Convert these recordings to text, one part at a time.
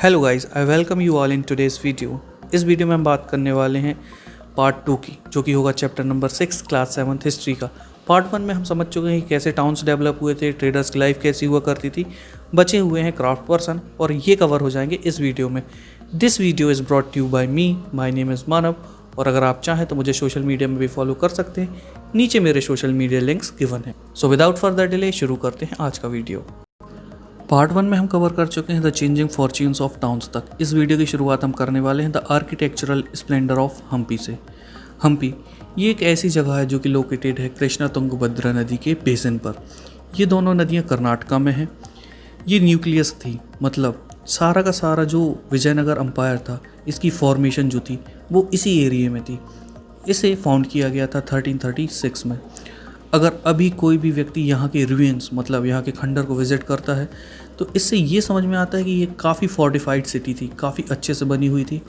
Hello guys, I welcome you all in today's video. इस video में हम बात करने वाले हैं पार्ट 2 की, जो कि होगा चैप्टर नंबर 6 क्लास 7 हिस्ट्री का। पार्ट 1 में हम समझ चुके हैं कि कैसे टाउन्स डेवलप हुए थे, ट्रेडर्स की लाइफ कैसी हुआ करती थी। बचे हुए हैं क्राफ्ट पर्सन और ये कवर हो जाएंगे इस वीडियो में। This video is brought you by me, my name is Manav. और अगर आप चाहें तो मुझे सोशल मीडिया में भी फॉलो कर सकते हैं, नीचे मेरे सोशल मीडिया लिंक्स गिवन है। सो विदाउट फर्दर डिले शुरू करते हैं आज का वीडियो। पार्ट 1 में हम कवर कर चुके हैं the changing fortunes of towns तक। इस वीडियो की शुरुआत हम करने वाले हैं the architectural splendour of Hampi से। हम्पी ये एक ऐसी जगह है जो कि लोकेटेड है कृष्णा तुंगभद्रा नदी के बेसिन पर। ये दोनों नदियाँ कर्नाटका में हैं। ये न्यूक्लियस थी, मतलब सारा का सारा जो विजयनगर अम्पायर था, इसकी फॉर्मेशन जो थी वो इसी एरिया में थी। इसे फाउंड किया गया था 1336 में। अगर अभी कोई भी व्यक्ति यहाँ के रूइंस मतलब यहाँ के खंडर को विज़िट करता है तो इससे ये समझ में आता है कि ये काफ़ी फोर्टिफाइड सिटी थी, काफ़ी अच्छे से बनी हुई थी।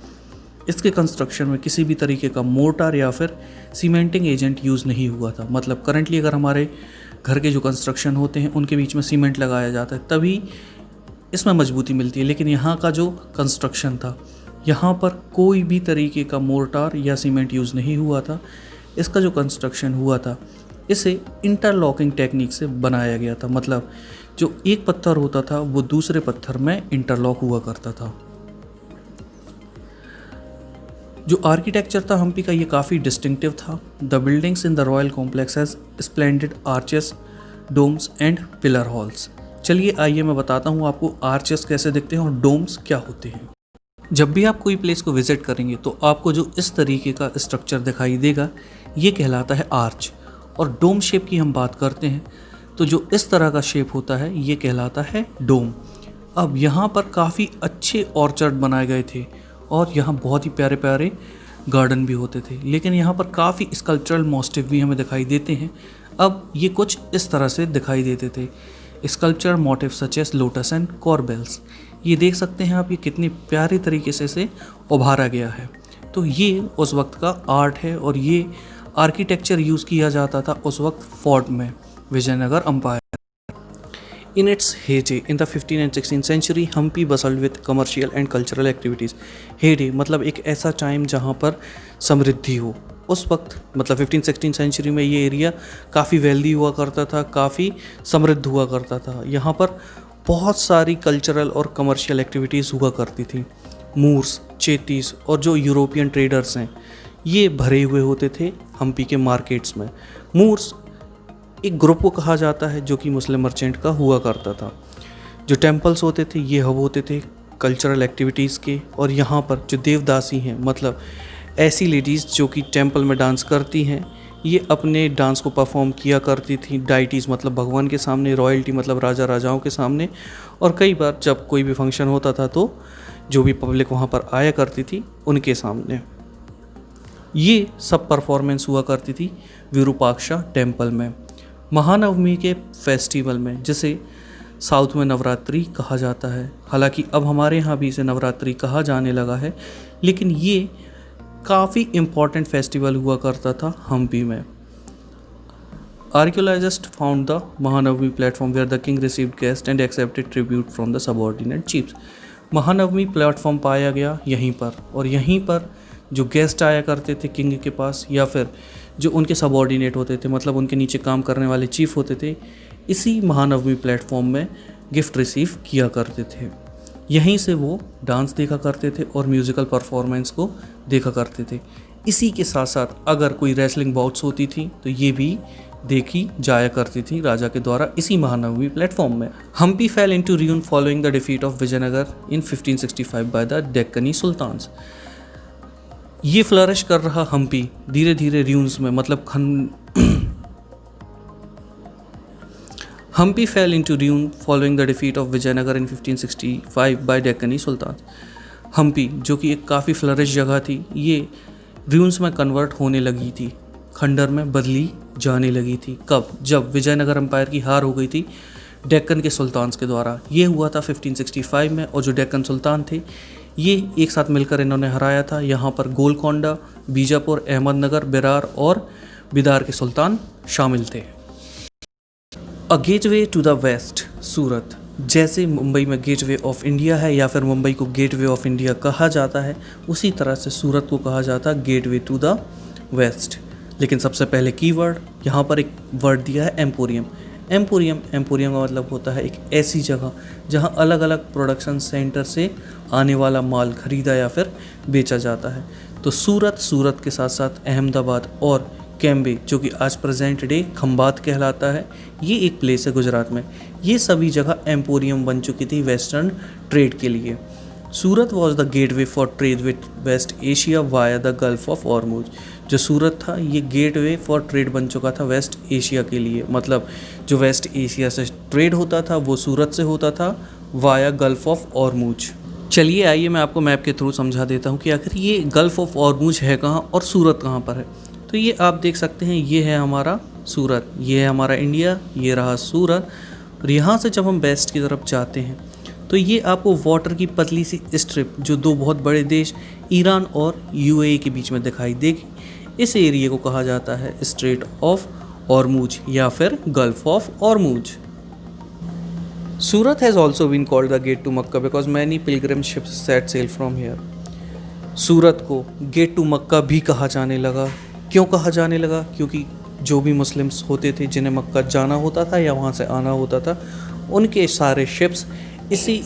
इसके कंस्ट्रक्शन में किसी भी तरीके का मोर्टार या फिर सीमेंटिंग एजेंट यूज़ नहीं हुआ था। मतलब करंटली अगर हमारे घर के जो कंस्ट्रक्शन होते हैं उनके बीच में सीमेंट लगाया जाता है तभी इसमें मजबूती मिलती है, लेकिन यहाँ का जो कंस्ट्रक्शन था यहाँ पर कोई भी तरीके का मोर्टार या सीमेंट यूज़ नहीं हुआ था। इसका जो कंस्ट्रक्शन हुआ था इसे इंटरलॉकिंग टेक्निक से बनाया गया था। मतलब जो एक पत्थर होता था वो दूसरे पत्थर में इंटरलॉक हुआ करता था। जो आर्किटेक्चर था हम्पी का ये काफ़ी डिस्टिंक्टिव था। The buildings in the royal complex has splendid arches, domes and pillar halls. चलिए आइए मैं बताता हूँ आपको आर्चेस कैसे दिखते हैं और डोम्स क्या होते हैं। जब भी आप कोई प्लेस को विजिट करेंगे तो आपको जो इस तरीके का स्ट्रक्चर दिखाई देगा ये कहलाता है आर्च। और डोम शेप की हम बात करते हैं तो जो इस तरह का शेप होता है ये कहलाता है डोम। अब यहाँ पर काफ़ी अच्छे ऑर्चर्ड बनाए गए थे और यहाँ बहुत ही प्यारे प्यारे गार्डन भी होते थे, लेकिन यहाँ पर काफ़ी स्कल्पचरल मोटिव भी हमें दिखाई देते हैं। अब ये कुछ इस तरह से दिखाई देते थे, sculpture motif such as lotus and corbels. ये देख सकते हैं आप, ये कितनी प्यारे तरीके से उभारा गया है। तो ये उस वक्त का आर्ट है और ये आर्किटेक्चर यूज़ किया जाता था उस वक्त फोर्ट में, Vijayanagar empire. In its heyday in the 15th and 16th century Hampi bustled with commercial and cultural activities. Heyday मतलब एक ऐसा टाइम जहाँ पर समृद्धि हो। उस वक्त मतलब 15th-16th सेंचुरी में ये एरिया काफ़ी वेल्दी हुआ करता था, काफ़ी समृद्ध हुआ करता था। यहाँ पर बहुत सारी कल्चरल और कमर्शियल एक्टिविटीज़ हुआ करती थी। मूर्स, चेतीस और जो यूरोपियन ट्रेडर्स हैं ये भरे हुए होते थे हम्पी के मार्केट्स में। मूर्स एक ग्रुप को कहा जाता है जो कि मुस्लिम मर्चेंट का हुआ करता था। जो टेम्पल्स होते थे ये हब होते थे कल्चरल एक्टिविटीज़ के। और यहाँ पर जो देवदासी हैं मतलब ऐसी लेडीज़ जो कि टेम्पल में डांस करती हैं, ये अपने डांस को परफॉर्म किया करती थी डाइटीज़ मतलब भगवान के सामने, रॉयल्टी मतलब राजा राजाओं के सामने। और कई बार जब कोई भी फंक्शन होता था तो जो भी पब्लिक वहाँ पर आया करती थी उनके सामने ये सब परफॉर्मेंस हुआ करती थी विरूपाक्षा टेम्पल में। महानवमी के फेस्टिवल में, जिसे साउथ में नवरात्रि कहा जाता है, हालांकि अब हमारे यहाँ भी इसे नवरात्रि कहा जाने लगा है, लेकिन ये काफ़ी इम्पॉर्टेंट फेस्टिवल हुआ करता था हम्पी में। Archaeologist found the Mahanavami platform where the king received guest and accepted tribute from the subordinate chiefs. Mahanavami platform पाया गया यहीं पर, और यहीं पर जो गेस्ट आया करते थे किंग के पास या फिर जो उनके सबऑर्डिनेट होते थे मतलब उनके नीचे काम करने वाले चीफ होते थे, इसी महानवमी प्लेटफॉर्म में गिफ्ट रिसीव किया करते थे। यहीं से वो डांस देखा करते थे और म्यूज़िकल परफॉर्मेंस को देखा करते थे। इसी के साथ साथ अगर कोई रेसलिंग बाउट्स होती थी तो ये भी देखी जाया करती थी राजा के द्वारा इसी महानवमी प्लेटफॉर्म में। Hampi fell into ruin following the defeat of Vijayanagar in 1565 by the Deccani sultans. ये फ्लरिश कर रहा हम्पी धीरे धीरे र्यून्स में मतलब Hampi fell into ruin following the defeat of Vijayanagar in 1565 by Deccani sultan. Hampi जो कि एक काफ़ी फ्लरिश जगह थी, ये र्यून्स में कन्वर्ट होने लगी थी, खंडर में बदली जाने लगी थी। कब? जब विजयनगर एम्पायर की हार हो गई थी डेक्कन के सुल्तान्स के द्वारा। ये हुआ था 1565 में, और जो डेक्कन सुल्तान थे ये एक साथ मिलकर इन्होंने हराया था। यहाँ पर गोलकोंडा, बीजापुर, अहमदनगर, बेरार और बिदार के सुल्तान शामिल थे। A gateway to the west Surat. जैसे मुंबई में गेटवे ऑफ इंडिया है या फिर मुंबई को गेटवे ऑफ इंडिया कहा जाता है, उसी तरह से सूरत को कहा जाता है गेटवे टू द वेस्ट। लेकिन सबसे पहले कीवर्ड यहाँ पर एक वर्ड दिया है एम्पोरियम। एम्पोरियम का मतलब होता है एक ऐसी जगह जहाँ अलग अलग प्रोडक्शन सेंटर से आने वाला माल खरीदा या फिर बेचा जाता है। तो सूरत के साथ साथ अहमदाबाद और कैम्बे, जो कि आज प्रेजेंट डे खंबात कहलाता है, ये एक प्लेस है गुजरात में। ये सभी जगह एम्पोरियम बन चुकी थी वेस्टर्न ट्रेड के लिए। Surat was the gateway for trade with West Asia via the Gulf of Hormuz. जो सूरत था ये गेटवे फॉर ट्रेड बन चुका था वेस्ट एशिया के लिए, मतलब जो वेस्ट एशिया से ट्रेड होता था वो सूरत से होता था वाया गल्फ ऑफ हॉर्मुज। चलिए आइए मैं आपको मैप के थ्रू समझा देता हूँ कि आखिर ये गल्फ ऑफ हॉर्मुज है कहाँ और सूरत कहाँ पर है। तो ये आप देख सकते हैं, ये है हमारा सूरत, ये है हमारा इंडिया, ये रहा सूरत। और यहाँ से जब हम वेस्ट की तरफ जाते हैं तो ये आपको वाटर की पतली सी स्ट्रिप जो दो बहुत बड़े देश ईरान और यूएई के बीच में दिखाई देगी, इस एरिया को कहा जाता है स्ट्रेट ऑफ हॉर्मुज या फिर Gulf of Hormuz. Surat has also been called the gate to Mecca because many pilgrim ships set sail from here. Surat को गेट टू मक्का भी कहा जाने लगा। क्यों कहा जाने लगा? क्योंकि जो भी मुस्लिम्स होते थे जिन्हें मक्का जाना होता था या वहाँ से आना होता था, उनके सारे शिप्स इसी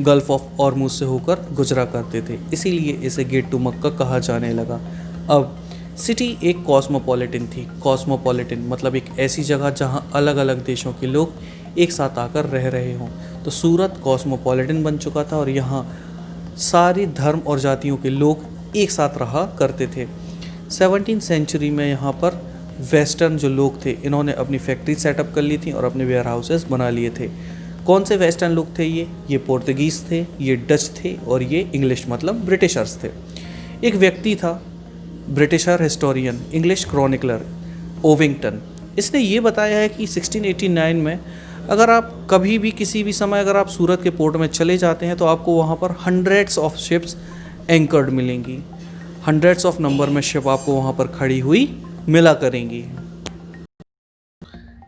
गल्फ ऑफ हॉर्मुज से होकर गुजरा करते थे, इसीलिए इसे गेट टू मक्का कहा जाने लगा। अब सिटी एक कॉस्मोपॉलिटन थी। कॉस्मोपॉलिटन मतलब एक ऐसी जगह जहाँ अलग अलग देशों के लोग एक साथ आकर रह रहे हों। तो सूरत कॉस्मोपॉलिटन बन चुका था और यहाँ सारे धर्म और जातियों के लोग एक साथ रहा करते थे। 17वीं सेंचुरी में यहाँ पर वेस्टर्न जो लोग थे, इन्होंने अपनी फैक्ट्री सेटअप कर ली थी और अपने वेयर हाउसेस बना लिए थे। कौन से वेस्टर्न लोग थे ये पोर्तुगीज़ थे, ये डच थे और ये इंग्लिश मतलब ब्रिटिशर्स थे। एक व्यक्ति था ब्रिटिशर हिस्टोरियन, इंग्लिश क्रॉनिकलर ओविंगटन, इसने ये बताया है कि 1689 में अगर आप कभी भी किसी भी समय अगर आप सूरत के पोर्ट में चले जाते हैं तो आपको वहाँ पर हंड्रेड्स ऑफ शिप्स एंकर्ड मिलेंगी। हंड्रेड्स ऑफ नंबर में शिप आपको वहाँ पर खड़ी हुई मिला करेंगी।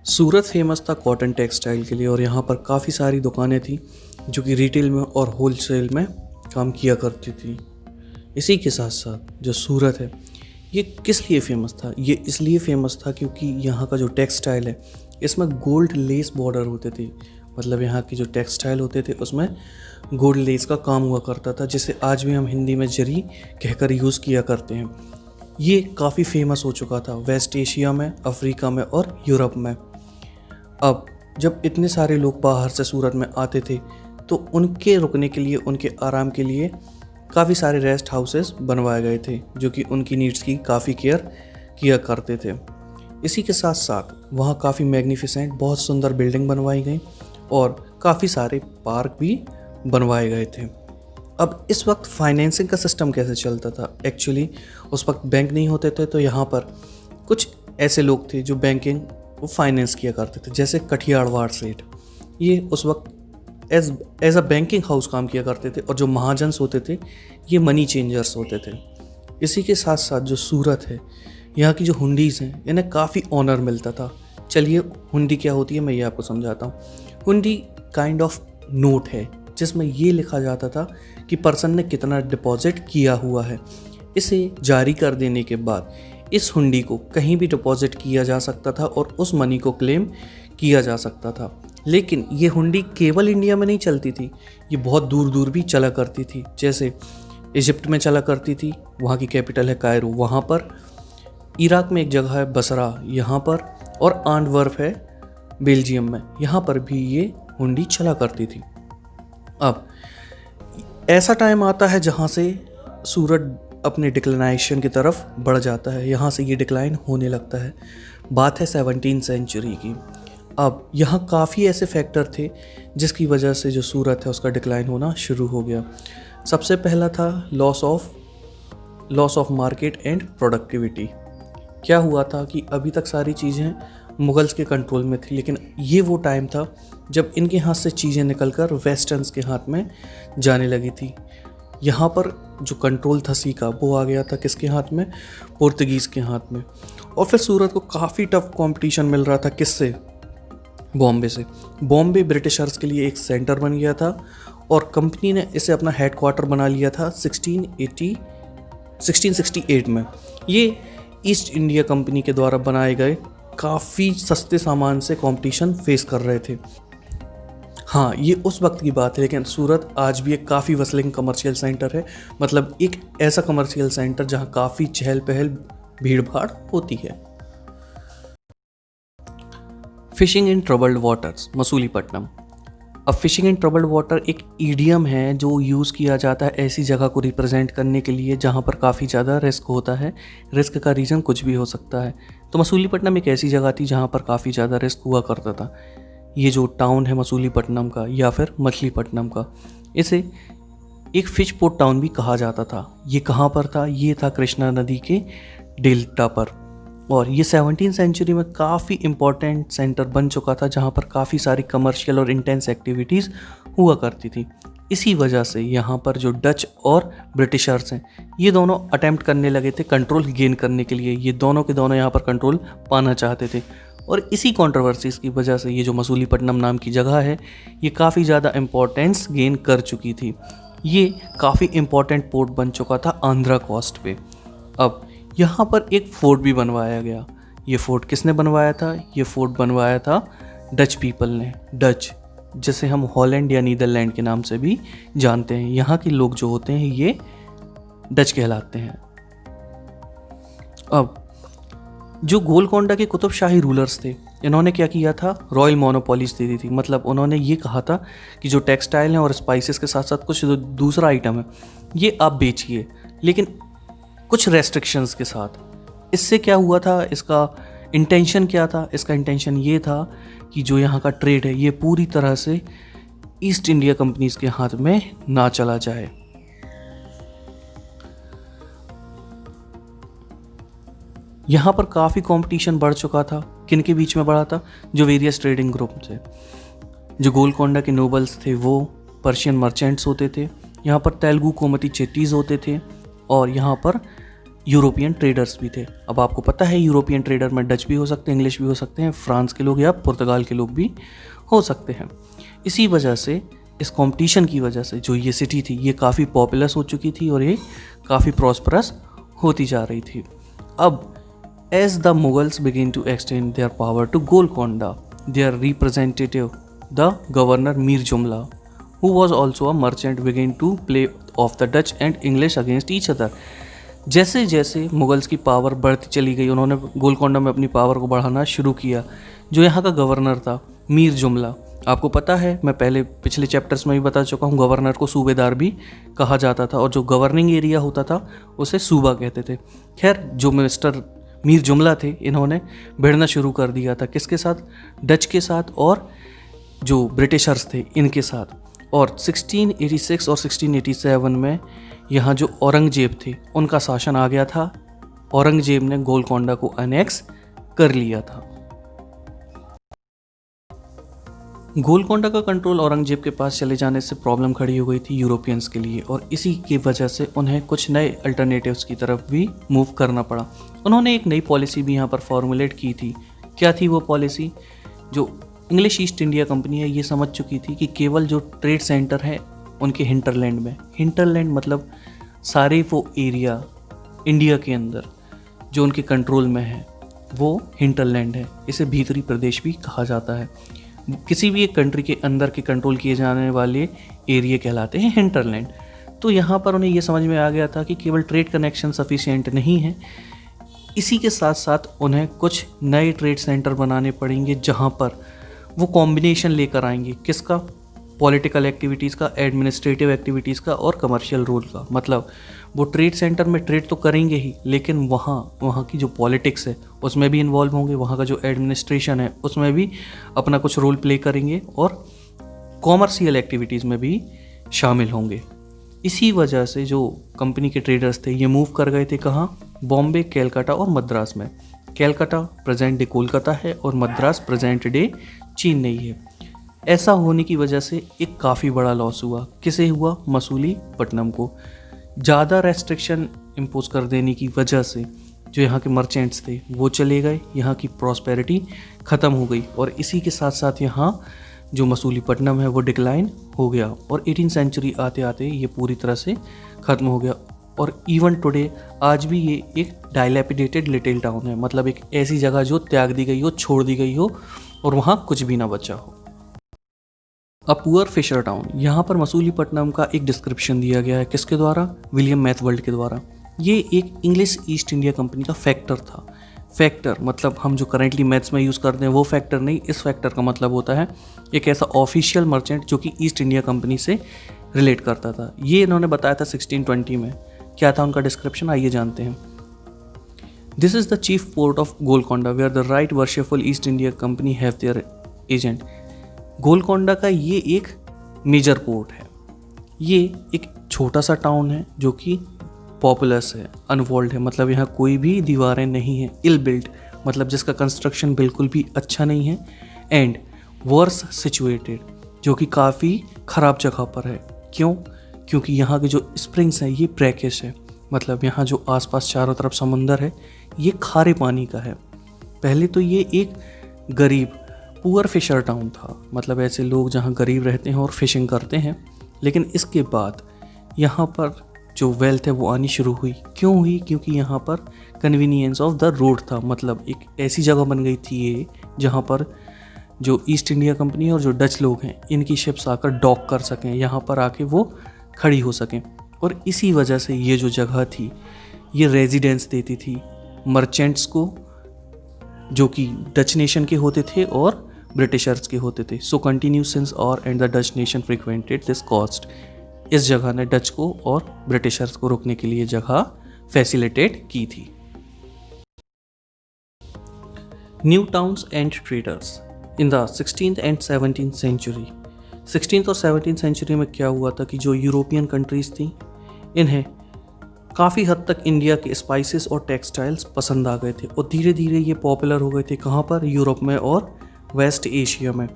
सूरत फेमस था कॉटन टेक्सटाइल के लिए और यहाँ पर काफ़ी सारी दुकानें थी जो कि रिटेल में और होलसेल में काम किया करती थी। इसी के साथ साथ जो सूरत है ये किस लिए फेमस था? ये इसलिए फेमस था क्योंकि यहाँ का जो टेक्सटाइल है इसमें गोल्ड लेस बॉर्डर होते थे। मतलब यहाँ की जो टेक्सटाइल होते थे उसमें गोल्ड लेस का काम हुआ करता था, जिसे आज भी हम हिंदी में जरी कहकर यूज़ किया करते हैं। ये काफ़ी फेमस हो चुका था वेस्ट एशिया में, अफ्रीका में और यूरोप में। अब जब इतने सारे लोग बाहर से सूरत में आते थे तो उनके रुकने के लिए, उनके आराम के लिए काफ़ी सारे रेस्ट हाउसेस बनवाए गए थे जो कि उनकी नीड्स की काफ़ी केयर किया करते थे। इसी के साथ साथ वहाँ काफ़ी मैग्निफिसेंट बहुत सुंदर बिल्डिंग बनवाई गई और काफ़ी सारे पार्क भी बनवाए गए थे। अब इस वक्त फाइनेंसिंग का सिस्टम कैसे चलता था? एक्चुअली उस वक्त बैंक नहीं होते थे, तो यहाँ पर कुछ ऐसे लोग थे जो बैंकिंग वो फाइनेंस किया करते थे, जैसे कठियाड़वाड़ सेठ। ये उस वक्त एज अ बैंकिंग हाउस काम किया करते थे और जो महाजन्स होते थे ये मनी चेंजर्स होते थे। इसी के साथ साथ जो सूरत है, यहाँ की जो हुंडीज़ हैं इन्हें काफ़ी ऑनर मिलता था। चलिए हुंडी क्या होती है मैं ये आपको समझाता हूँ। हुंडी काइंड ऑफ नोट है जिसमें ये लिखा जाता था कि पर्सन ने कितना डिपॉजिट किया हुआ है। इसे जारी कर देने के बाद इस हुंडी को कहीं भी डिपॉजिट किया जा सकता था और उस मनी को क्लेम किया जा सकता था। लेकिन ये हुंडी केवल इंडिया में नहीं चलती थी, ये बहुत दूर दूर भी चला करती थी। जैसे इजिप्ट में चला करती थी, वहाँ की कैपिटल है कायरो, वहाँ पर। इराक में एक जगह है बसरा, यहाँ पर। और एंटवर्प है बेल्जियम में, यहाँ पर भी ये हुंडी चला करती थी। अब ऐसा टाइम आता है जहाँ से सूरत अपने डिक्लाइनेशन की तरफ बढ़ जाता है, यहाँ से ये डिक्लाइन होने लगता है। बात है 17वीं सेंचुरी की। अब यहाँ काफ़ी ऐसे फैक्टर थे जिसकी वजह से जो सूरत है उसका डिक्लाइन होना शुरू हो गया। सबसे पहला था loss of market and productivity. क्या हुआ था कि अभी तक सारी चीज़ें मुगल्स के कंट्रोल में थी, लेकिन ये वो टाइम था जब इनके हाथ से चीज़ें निकलकर वेस्टर्न्स के हाथ में जाने लगी थी। यहाँ पर जो कंट्रोल था सी का वो आ गया था किसके हाथ में? पोर्तुगीज़ के हाथ में। और फिर सूरत को काफ़ी टफ कंपटीशन मिल रहा था किससे? बॉम्बे से। बॉम्बे ब्रिटिशर्स के लिए एक सेंटर बन गया था और कंपनी ने इसे अपना हेडक्वार्टर बना लिया था 1668 में। ये ईस्ट इंडिया कंपनी के द्वारा बनाए गए काफ़ी सस्ते सामान से कंपटीशन फेस कर रहे थे। हाँ, ये उस वक्त की बात है, लेकिन सूरत आज भी एक काफ़ी वसलिंग कमर्शियल सेंटर है। मतलब एक ऐसा कमर्शियल सेंटर जहाँ काफ़ी चहल पहल भीड़ भाड़ होती है। Fishing in troubled waters, Masulipatnam. अब फिशिंग इन ट्रबल्ड वाटर एक ईडियम है जो यूज़ किया जाता है ऐसी जगह को रिप्रेजेंट करने के लिए जहाँ पर काफ़ी ज़्यादा रिस्क होता है। रिस्क का रीज़न कुछ भी हो सकता है। तो मसूलीपट्टनम एक ऐसी जगह थी जहाँ पर काफ़ी ज़्यादा रिस्क हुआ करता था। ये जो टाउन है मसूलीपट्टनम का या फिर मछलीपट्टनम का, इसे एक फिश पोर्ट टाउन भी कहा जाता था। ये कहाँ पर था? ये था कृष्णा नदी के डेल्टा पर, और ये 17वीं सेंचुरी में काफ़ी इम्पोर्टेंट सेंटर बन चुका था जहाँ पर काफ़ी सारी कमर्शियल और इंटेंस एक्टिविटीज़ हुआ करती थी। इसी वजह से यहाँ पर जो डच और ब्रिटिशर्स हैं, ये दोनों अटेम्प्ट करने लगे थे कंट्रोल गेन करने के लिए। ये दोनों के दोनों यहाँ पर कंट्रोल पाना चाहते थे, और इसी कंट्रोवर्सीज़ की वजह से ये जो मसूलीपट्टनम नाम की जगह है, ये काफ़ी ज़्यादा इम्पोर्टेंस गेन कर चुकी थी। ये काफ़ी इम्पोर्टेंट पोर्ट बन चुका था आंध्रा कोस्ट पे। अब यहाँ पर एक फोर्ट भी बनवाया गया। ये फोर्ट किसने बनवाया था? ये फोर्ट बनवाया था डच पीपल ने। डच, जिसे हम हॉलैंड या नीदरलैंड के नाम से भी जानते हैं। यहाँ के लोग जो होते हैं ये डच कहलाते हैं। अब जो गोलकोंडा के कुतुबशाही रूलर्स थे, इन्होंने क्या किया था? रॉयल मोनोपोलीज दे दी थी। मतलब उन्होंने ये कहा था कि जो टेक्सटाइल हैं और स्पाइसेस के साथ साथ कुछ दूसरा आइटम है, ये आप बेचिए, लेकिन कुछ रेस्ट्रिक्शंस के साथ। इससे क्या हुआ था? इसका इंटेंशन क्या था? इसका इंटेंशन ये था कि जो यहाँ का ट्रेड है ये पूरी तरह से ईस्ट इंडिया कंपनीज के हाथ में ना चला जाए। यहाँ पर काफ़ी कंपटीशन बढ़ चुका था। किन के बीच में बढ़ा था? जो वेरियस ट्रेडिंग ग्रुप थे। जो गोलकोंडा के नोबल्स थे वो पर्शियन मर्चेंट्स होते थे, यहाँ पर तेलुगु कोमती चेट्टीज होते थे, और यहाँ पर यूरोपियन ट्रेडर्स भी थे। अब आपको पता है यूरोपियन ट्रेडर में डच भी हो सकते हैं, इंग्लिश भी हो सकते हैं, फ्रांस के लोग या पुर्तगाल के लोग भी हो सकते हैं। इसी वजह से, इस कंपटीशन की वजह से जो ये सिटी थी ये काफ़ी पॉपुलस हो चुकी थी और ये काफ़ी प्रॉस्परस होती जा रही थी। अब as the Mughals begin to extend their power to Golconda, their representative the governor Mir Jumla, who was also a merchant, began to play off the Dutch and English against each other। जैसे जैसे मुगल्स की पावर बढ़ती चली गई, उन्होंने गोलकोंडा में अपनी पावर को बढ़ाना शुरू किया। जो यहाँ का गवर्नर था मीर जुमला, आपको पता है मैं पिछले चैप्टर्स में भी बता चुका हूँ, गवर्नर को सूबेदार भी कहा जाता था, और जो गवर्निंग एरिया होता था उसे सूबा कहते थे। खैर, जो मिस्टर मीर जुमला थे, इन्होंने भिड़ना शुरू कर दिया था। किसके साथ? डच के साथ और जो ब्रिटिशर्स थे इनके साथ। और 1686 और 1687 में यहाँ जो औरंगजेब थे उनका शासन आ गया था। औरंगजेब ने गोलकोंडा को अनेक्स कर लिया था। गोलकोंडा का कंट्रोल औरंगजेब के पास चले जाने से प्रॉब्लम खड़ी हो गई थी यूरोपियंस के लिए, और इसी की वजह से उन्हें कुछ नए अल्टरनेटिव्स की तरफ भी मूव करना पड़ा। उन्होंने एक नई पॉलिसी भी यहाँ पर फॉर्मुलेट की थी। क्या थी वो पॉलिसी? जो इंग्लिश ईस्ट इंडिया कंपनी है ये समझ चुकी थी कि केवल जो ट्रेड सेंटर है उनके हिंटरलैंड में, हिंटरलैंड मतलब सारे वो एरिया इंडिया के अंदर जो उनके कंट्रोल में है वो हिंटरलैंड है। इसे भीतरी प्रदेश भी कहा जाता है। किसी भी एक कंट्री के अंदर के कंट्रोल किए जाने वाले एरिया कहलाते हैं हिंटरलैंड। तो यहाँ पर उन्हें ये समझ में आ गया था कि केवल ट्रेड कनेक्शन सफिशिएंट नहीं है, इसी के साथ साथ उन्हें कुछ नए ट्रेड सेंटर बनाने पड़ेंगे जहाँ पर वो कॉम्बिनेशन लेकर आएंगे। किसका? पॉलिटिकल एक्टिविटीज़ का, एडमिनिस्ट्रेटिव एक्टिविटीज़ का और कमर्शियल रोल का। मतलब वो ट्रेड सेंटर में ट्रेड तो करेंगे ही, लेकिन वहाँ की जो पॉलिटिक्स है उसमें भी इन्वॉल्व होंगे, वहाँ का जो एडमिनिस्ट्रेशन है उसमें भी अपना कुछ रोल प्ले करेंगे और कॉमर्शियल एक्टिविटीज़ में भी शामिल होंगे। इसी वजह से जो कंपनी के ट्रेडर्स थे ये मूव कर गए थे कहाँ? बॉम्बे, कैलकाटा और मद्रास में। कैलकाटा प्रेजेंट डे कोलकाता है और मद्रास प्रेजेंट डे चेन्नई है। ऐसा होने की वजह से एक काफ़ी बड़ा लॉस हुआ। किसे हुआ? मसूलीपट्टनम को। ज़्यादा रेस्ट्रिक्शन इम्पोज कर देने की वजह से जो यहाँ के मर्चेंट्स थे वो चले गए, यहाँ की प्रॉस्पेरिटी ख़त्म हो गई और इसी के साथ साथ यहाँ जो मसूलीपट्टनम है वो डिक्लाइन हो गया और 18वीं सेंचुरी आते आते ये पूरी तरह से ख़त्म हो गया। और इवन टुडे आज भी ये एक डायलैपिडेटेड लिटिल टाउन है, मतलब एक ऐसी जगह जो त्याग दी गई हो, छोड़ दी गई हो और वहाँ कुछ भी ना बचा हो। अ पुअर फिशर टाउन, यहाँ पर मसूलीपट्टनम का एक डिस्क्रिप्शन दिया गया है, किसके द्वारा? विलियम मैथवर्ल्ड के द्वारा। ये एक इंग्लिश ईस्ट इंडिया कंपनी का फैक्टर था। फैक्टर मतलब हम जो करेंटली मैथ्स में यूज़ करते हैं वो फैक्टर नहीं, इस फैक्टर का मतलब होता है एक ऐसा ऑफिशियल मर्चेंट जो कि ईस्ट इंडिया कंपनी से रिलेट करता था। ये इन्होंने बताया था 1620 में। क्या था उनका डिस्क्रिप्शन, आइए जानते हैं। This is the chief port of Golconda where the right worshipful East India Company have their agent. Golconda का ये एक मेजर पोर्ट है। ये एक छोटा सा टाउन है जो कि पॉपुलस है, अनवॉल्ड है, मतलब यहाँ कोई भी दीवारें नहीं हैं, इल बिल्ट मतलब जिसका कंस्ट्रक्शन बिल्कुल भी अच्छा नहीं है, एंड वर्स सिचुएटेड जो कि काफ़ी ख़राब जगह पर है। क्यों? क्योंकि यहाँ के जो स्प्रिंग्स हैं ये ब्रैकिश है, मतलब यहाँ जो आसपास चारों तरफ समंदर है ये खारे पानी का है। पहले तो ये एक गरीब पुअर फिशर टाउन था, मतलब ऐसे लोग जहाँ गरीब रहते हैं और फिशिंग करते हैं, लेकिन इसके बाद यहाँ पर जो वेल्थ है वो आनी शुरू हुई। क्यों हुई? क्योंकि यहाँ पर कन्वीनियंस ऑफ द रोड था, मतलब एक ऐसी जगह बन गई थी ये जहाँ पर जो ईस्ट इंडिया कंपनी और जो डच लोग हैं इनकी शिप्स आकर डॉक कर सकें, यहाँ पर आके वो खड़ी हो सकें। और इसी वजह से ये जो जगह थी ये रेजिडेंस देती थी मर्चेंट्स को जो कि डच नेशन के होते थे और ब्रिटिशर्स के होते थे। सो कंटिन्यू सिंस और and the Dutch nation frequented this coast. इस जगह ने डच को और ब्रिटिशर्स को रोकने के लिए जगह फैसिलिटेट की थी। New towns and traders in the 16th and 17th century. 16th और 17th सेंचुरी में क्या हुआ था कि जो यूरोपियन कंट्रीज़ थी इन्हें काफ़ी हद तक इंडिया के स्पाइसेस और टेक्सटाइल्स पसंद आ गए थे और धीरे धीरे ये पॉपुलर हो गए थे। कहाँ पर? यूरोप में और वेस्ट एशिया में।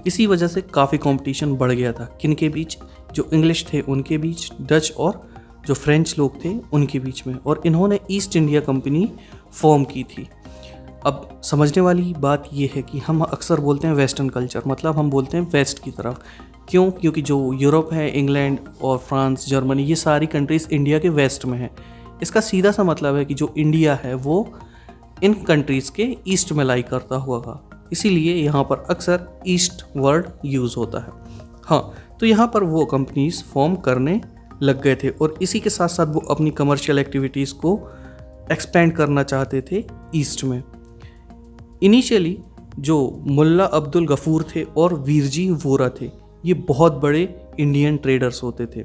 इसी वजह से काफ़ी कंपटीशन बढ़ गया था, किन के बीच? जो इंग्लिश थे उनके बीच, डच और जो फ्रेंच लोग थे उनके बीच में, और इन्होंने ईस्ट इंडिया कंपनी फॉर्म की थी। अब समझने वाली बात यह है कि हम अक्सर बोलते हैं वेस्टर्न कल्चर, मतलब हम बोलते हैं वेस्ट की तरफ। क्यों? क्योंकि जो यूरोप है, इंग्लैंड और फ्रांस, जर्मनी, ये सारी कंट्रीज़ इंडिया के वेस्ट में है। इसका सीधा सा मतलब है कि जो इंडिया है वो इन कंट्रीज़ के ईस्ट में लाई करता होगा, इसीलिए यहाँ पर अक्सर ईस्ट वर्ड यूज़ होता है। हाँ, तो यहाँ पर वो कंपनीज फॉर्म करने लग गए थे और इसी के साथ साथ वो अपनी कमर्शियल एक्टिविटीज़ को एक्सपेंड करना चाहते थे ईस्ट में। इनिशियली जो मुल्ला अब्दुल गफूर थे और वीरजी वोरा थे, ये बहुत बड़े इंडियन ट्रेडर्स होते थे।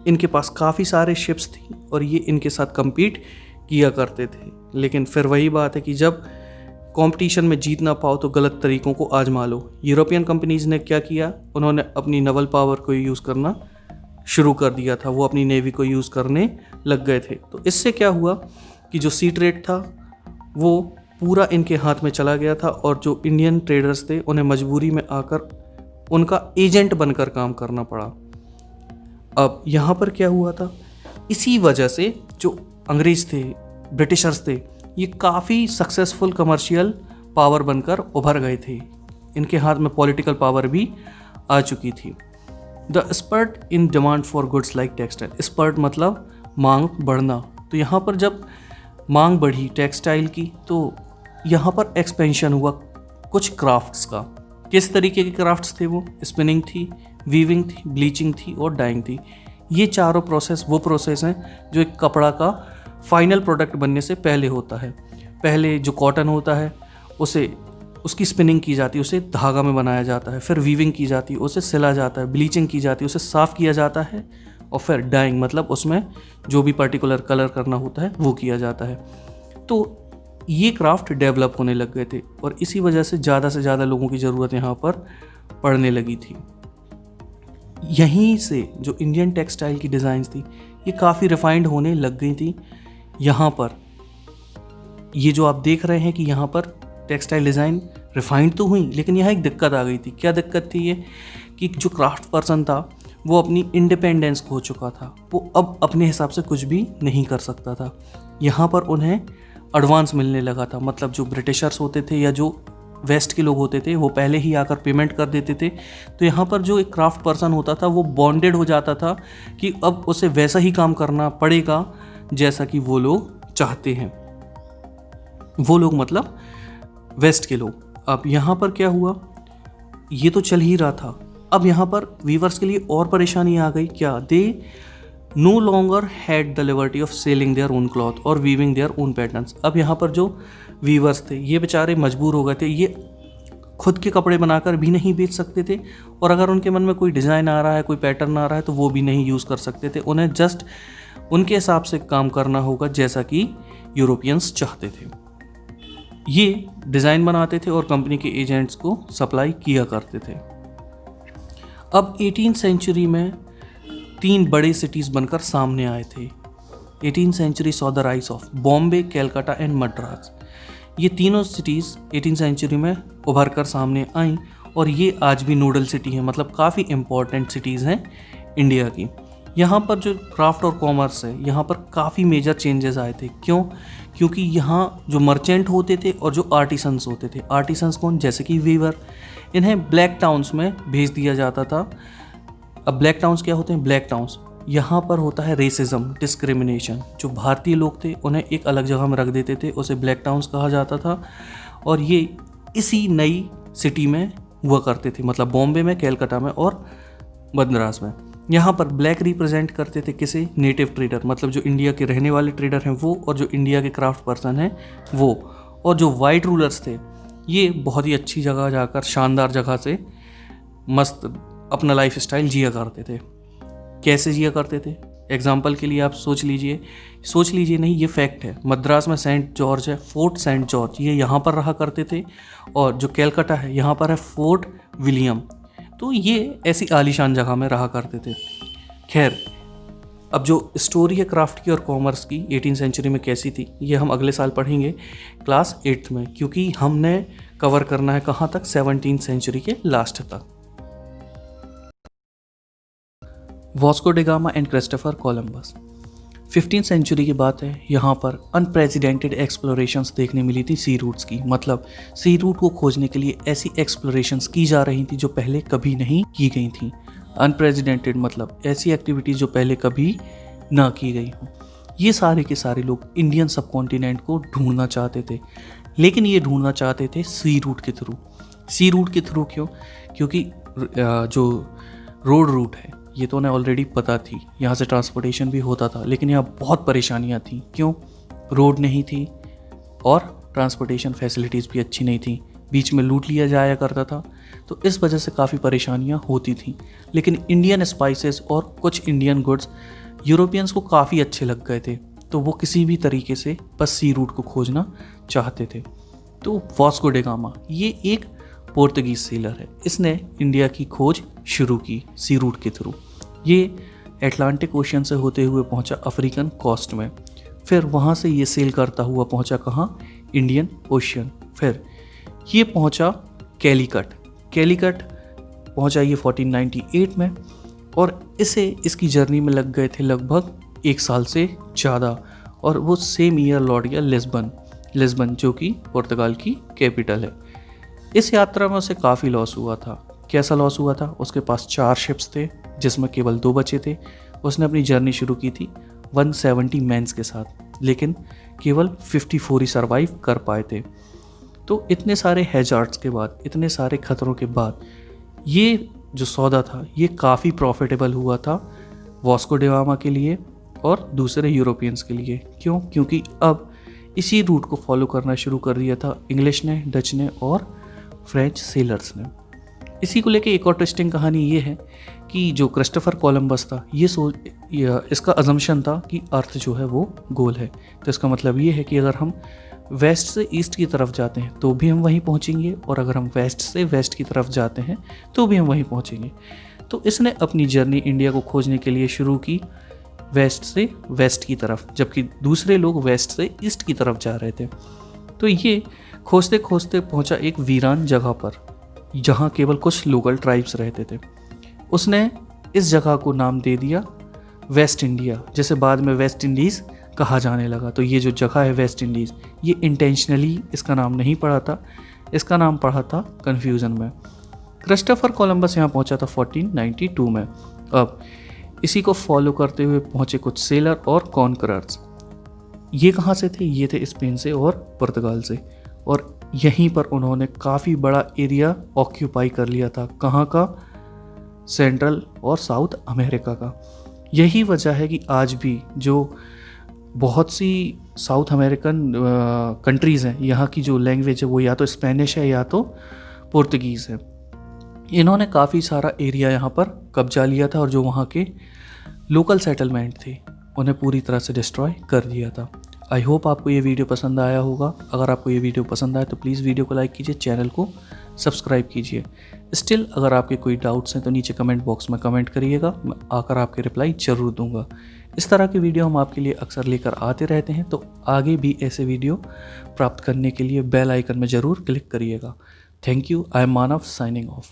इनके पास काफ़ी सारे शिप्स थी और ये इनके साथ compete किया करते थे। लेकिन फिर वही बात है कि जब कंपटीशन में जीत ना पाओ तो गलत तरीक़ों को आजमा लो। यूरोपियन कंपनीज़ ने क्या किया, उन्होंने अपनी नवल पावर को यूज़ करना शुरू कर दिया था, वो अपनी नेवी को यूज़ करने लग गए थे। तो इससे क्या हुआ कि जो सी ट्रेड था वो पूरा इनके हाथ में चला गया था और जो इंडियन ट्रेडर्स थे उन्हें मजबूरी में आकर उनका एजेंट बनकर काम करना पड़ा। अब यहाँ पर क्या हुआ था, इसी वजह से जो अंग्रेज़ थे, ब्रिटिशर्स थे, ये काफ़ी सक्सेसफुल कमर्शियल पावर बनकर उभर गए थे। इनके हाथ में पॉलिटिकल पावर भी आ चुकी थी। The spurt in demand for goods like textile. Spurt मतलब मांग बढ़ना। तो यहाँ पर जब मांग बढ़ी टेक्सटाइल की तो यहाँ पर एक्सपेंशन हुआ कुछ क्राफ्ट्स का। किस तरीके के क्राफ्ट्स थे वो? स्पिनिंग थी, वीविंग थी, ब्लीचिंग थी और डाइंग थी। ये चारों प्रोसेस वो प्रोसेस हैं जो एक कपड़ा का फाइनल प्रोडक्ट बनने से पहले होता है। पहले जो कॉटन होता है उसे उसकी स्पिनिंग की जाती है, उसे धागा में बनाया जाता है, फिर वीविंग की जाती है, उसे सिला जाता है, ब्लीचिंग की जाती है, उसे साफ़ किया जाता है और फिर डाइंग मतलब उसमें जो भी पर्टिकुलर कलर करना होता है वो किया जाता है। तो ये क्राफ्ट डेवलप होने लग गए थे और इसी वजह से ज़्यादा लोगों की ज़रूरत यहाँ पर पड़ने लगी थी। यहीं से जो इंडियन टेक्सटाइल की डिज़ाइंस थी ये काफ़ी रिफाइंड होने लग गई थी। यहाँ पर ये जो आप देख रहे हैं कि यहाँ पर टेक्सटाइल डिज़ाइन रिफाइंड तो हुई, लेकिन यहाँ एक दिक्कत आ गई थी। क्या दिक्कत थी ये कि जो क्राफ्ट पर्सन था वो अपनी इंडिपेंडेंस खो चुका था, वो अब अपने हिसाब से कुछ भी नहीं कर सकता था। यहाँ पर उन्हें एडवांस मिलने लगा था। मतलब जो ब्रिटिशर्स होते थे या जो वेस्ट के लोग होते थे वो पहले ही आकर पेमेंट कर देते थे। तो यहाँ पर जो एक क्राफ्ट पर्सन होता था वो बॉन्डेड हो जाता था कि अब उसे वैसा ही काम करना पड़ेगा जैसा कि वो लोग चाहते हैं। वो लोग मतलब वेस्ट के लोग। अब यहाँ पर क्या हुआ, ये तो चल ही रहा था, अब यहाँ पर वीवर्स के लिए और परेशानी आ गई। क्या? They know longer had the liberty of selling their own cloth और वीविंग देयर ओन पैटर्न्स। अब यहाँ पर जो वीवर्स थे ये बेचारे मजबूर हो गए थे, ये खुद के कपड़े बनाकर भी नहीं बेच सकते थे, और अगर उनके मन में कोई डिज़ाइन आ रहा है, कोई पैटर्न आ रहा है तो वो भी नहीं यूज़ कर सकते थे। उन्हें जस्ट उनके हिसाब से काम करना होगा जैसा कि यूरोपियंस चाहते थे। ये डिज़ाइन बनाते थे और कंपनी के एजेंट्स को सप्लाई किया करते थे। अब 18th सेंचुरी में 3 बड़े सिटीज़ बनकर सामने आए थे। 18th century saw the rise of Bombay, Calcutta and Madras. ये तीनों सिटीज़ 18th सेंचुरी में उभर कर सामने आईं और ये आज भी नोडल सिटी हैं, मतलब काफ़ी इम्पॉर्टेंट सिटीज़ हैं इंडिया की। यहाँ पर जो क्राफ्ट और कॉमर्स है, यहाँ पर काफ़ी मेजर चेंजेस आए थे। क्यों? क्योंकि यहाँ जो मर्चेंट होते थे और जो आर्टिसंस होते थे, आर्टिसंस कौन? जैसे कि वीवर, इन्हें ब्लैक टाउन्स में भेज दिया जाता था। अब ब्लैक टाउन्स क्या होते हैं? ब्लैक टाउन्स, यहाँ पर होता है रेसिज्म, डिस्क्रिमिनेशन। जो भारतीय लोग थे उन्हें एक अलग जगह में रख देते थे, उसे ब्लैक टाउन्स कहा जाता था। और ये इसी नई सिटी में हुआ करते थे, मतलब बॉम्बे में, कैलकाटा में और मद्रास में। यहाँ पर ब्लैक रिप्रेजेंट करते थे किसे? नेटिव ट्रेडर, मतलब जो इंडिया के रहने वाले ट्रेडर हैं वो, और जो इंडिया के क्राफ्ट पर्सन हैं वो। और जो वाइट रूलर्स थे ये बहुत ही अच्छी जगह जाकर, शानदार जगह से मस्त अपना लाइफ स्टाइल जिया करते थे। कैसे जिया करते थे? एग्जाम्पल के लिए आप सोच लीजिए नहीं, ये फैक्ट है। मद्रास में सेंट जॉर्ज है, फोर्ट सेंट जॉर्ज, ये यहाँ पर रहा करते थे। और जो कैलकाटा है यहाँ पर है फोर्ट विलियम। तो ये ऐसी आलीशान जगह में रहा करते थे। खैर, अब जो स्टोरी है क्राफ्ट की और कॉमर्स की 18th सेंचुरी में कैसी थी, ये हम अगले साल पढ़ेंगे क्लास 8th में, क्योंकि हमने कवर करना है कहाँ तक? 17th सेंचुरी के लास्ट तक। Vasco da Gama and Christopher Columbus. 15th century की बात है, यहाँ पर अनप्रेसिडेंटेड एक्सप्लोरेशंस देखने मिली थी सी रूट्स की। मतलब सी रूट को खोजने के लिए ऐसी एक्सप्लोरेशंस की जा रही थी जो पहले कभी नहीं की गई थी। अनप्रेसिडेंटेड मतलब ऐसी एक्टिविटीज़ जो पहले कभी ना की गई हो। ये सारे के सारे लोग इंडियन सब कॉन्टिनेंट को ढूंढना चाहते थे, लेकिन ये ढूंढना चाहते थे सी रूट के थ्रू। सी रूट के थ्रू क्यों? क्योंकि जो रोड रूट है ये तो उन्हें ऑलरेडी पता थी, यहाँ से ट्रांसपोर्टेशन भी होता था, लेकिन यहाँ बहुत परेशानियाँ थी। क्यों? रोड नहीं थी और ट्रांसपोर्टेशन फैसिलिटीज़ भी अच्छी नहीं थी, बीच में लूट लिया जाया करता था, तो इस वजह से काफ़ी परेशानियाँ होती थी। लेकिन इंडियन स्पाइसेस और कुछ इंडियन गुड्स यूरोपियंस को काफ़ी अच्छे लग गए थे, तो वो किसी भी तरीके से बस सी रूट को खोजना चाहते थे। तो वास्को डी गामा ये एक पोर्तुगीज सेलर है, इसने इंडिया की खोज शुरू की सी रूट के थ्रू। ये एटलांटिक ओशियन से होते हुए पहुंचा अफ्रीकन कोस्ट में, फिर वहाँ से ये सेल करता हुआ पहुंचा कहाँ? Indian ocean. फिर ये पहुंचा कैलीकट पहुंचा ये 1498 में, और इसकी जर्नी में लग गए थे लगभग 1 साल से ज़्यादा। और वो सेम ईयर लौट गया लिस्बन जो कि पुर्तगाल की कैपिटल है। इस यात्रा में उसे काफ़ी लॉस हुआ था। कैसा लॉस हुआ था? उसके पास 4 शिप्स थे जिसमें केवल 2 बचे थे। उसने अपनी जर्नी शुरू की थी 170 मैन्स के साथ, लेकिन केवल 54 ही सर्वाइव कर पाए थे। तो इतने सारे हैजार्ड्स के बाद, इतने सारे खतरों के बाद ये जो सौदा था ये काफ़ी प्रॉफिटेबल हुआ था वास्को डी गामा के लिए और दूसरे यूरोपियंस के लिए। क्यों? क्योंकि अब इसी रूट को फॉलो करना शुरू कर दिया था इंग्लिश ने, डच ने और फ्रेंच सेलर्स ने। इसी को लेके एक और ट्विस्टिंग कहानी ये है कि जो क्रिस्टोफर कोलंबस था इसका अजम्पशन था कि अर्थ जो है वो गोल है। तो इसका मतलब ये है कि अगर हम वेस्ट से ईस्ट की तरफ जाते हैं तो भी हम वहीं पहुंचेंगे, और अगर हम वेस्ट से वेस्ट की तरफ जाते हैं तो भी हम वहीं पहुंचेंगे। तो इसने अपनी जर्नी इंडिया को खोजने के लिए शुरू की वेस्ट से वेस्ट की तरफ, जबकि दूसरे लोग वेस्ट से ईस्ट की तरफ जा रहे थे। तो ये खोजते खोजते पहुंचा एक वीरान जगह पर जहां केवल कुछ लोकल ट्राइब्स रहते थे। उसने इस जगह को नाम दे दिया वेस्ट इंडिया, जिसे बाद में वेस्ट इंडीज़ कहा जाने लगा। तो ये जो जगह है वेस्ट इंडीज़, ये इंटेंशनली इसका नाम नहीं पड़ा था, इसका नाम पड़ा था कन्फ्यूज़न में। क्रिस्टोफर कोलंबस यहाँ पहुँचा था 1492 में। अब इसी को फॉलो करते हुए पहुँचे कुछ सेलर और कॉन्करर्स। ये कहाँ से थे? ये थे स्पेन से और पुर्तगाल से, और यहीं पर उन्होंने काफ़ी बड़ा एरिया ऑक्यूपाई कर लिया था। कहाँ का? सेंट्रल और साउथ अमेरिका का। यही वजह है कि आज भी जो बहुत सी साउथ अमेरिकन कंट्रीज़ हैं, यहाँ की जो लैंग्वेज है वो या तो स्पेनिश है या तो पुर्तगीज़ है। इन्होंने काफ़ी सारा एरिया यहाँ पर कब्जा लिया था और जो वहाँ के लोकल सेटलमेंट थे उन्हें पूरी तरह से डिस्ट्रॉय कर दिया था। आई होप आपको ये वीडियो पसंद आया होगा। अगर आपको ये वीडियो पसंद आए तो प्लीज़ वीडियो को लाइक कीजिए, चैनल को सब्सक्राइब कीजिए। स्टिल अगर आपके कोई डाउट्स हैं तो नीचे कमेंट बॉक्स में कमेंट करिएगा, मैं आकर आपके रिप्लाई ज़रूर दूंगा। इस तरह की वीडियो हम आपके लिए अक्सर लेकर आते रहते हैं, तो आगे भी ऐसे वीडियो प्राप्त करने के लिए बेल आइकन में ज़रूर क्लिक करिएगा। Thank you. I am Manav, signing off.